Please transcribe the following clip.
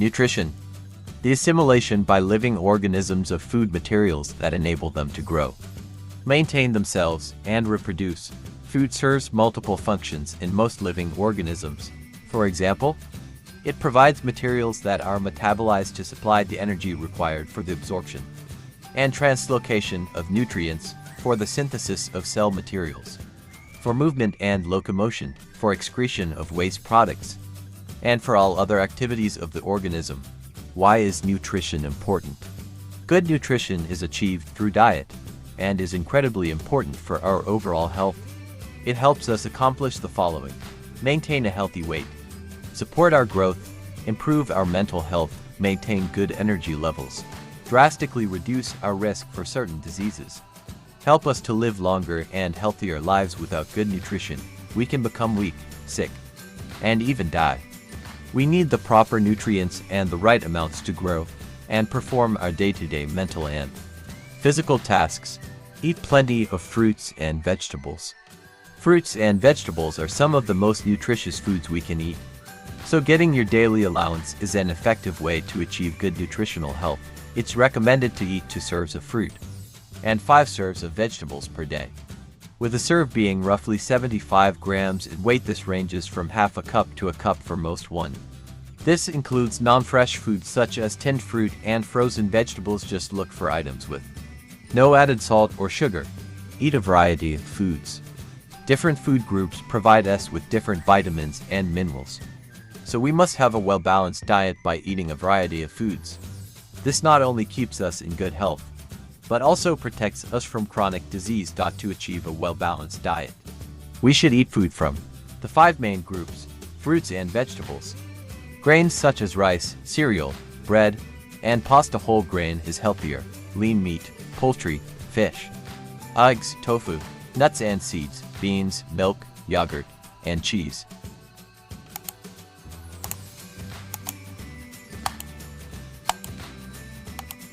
Nutrition. The assimilation by living organisms of food materials that enable them to grow, maintain themselves, and reproduce. Food serves multiple functions in most living organisms. For example, it provides materials that are metabolized to supply the energy required for the absorption and translocation of nutrients, for the synthesis of cell materials, for movement and locomotion, for excretion of waste products, and for all other activities of the organism. Why is nutrition important? Good nutrition is achieved through diet and is incredibly important for our overall health. It helps us accomplish the following: maintain a healthy weight, support our growth, improve our mental health, maintain good energy levels, drastically reduce our risk for certain diseases, help us to live longer and healthier lives. Without good nutrition, we can become weak, sick, and even die. We need the proper nutrients and the right amounts to grow and perform our day-to-day mental and physical tasks. Eat plenty of fruits and vegetables. Fruits and vegetables are some of the most nutritious foods we can eat. So getting your daily allowance is an effective way to achieve good nutritional health. It's recommended to eat 2 serves of fruit and 5 serves of vegetables per day, with a serve being roughly 75 grams in weight. This ranges from half a cup to a cup for most one. This includes non-fresh foods such as tinned fruit and frozen vegetables. Just look for items with no added salt or sugar. Eat a variety of foods. Different food groups provide us with different vitamins and minerals, so we must have a well-balanced diet by eating a variety of foods. This not only keeps us in good health, but also protects us from chronic disease. To achieve a well-balanced diet, we should eat food from the 5 main groups: fruits and vegetables. Grains such as rice, cereal, bread, and pasta. Whole grain is healthier. Lean meat, poultry, fish, eggs, tofu, nuts and seeds, beans, milk, yogurt, and cheese.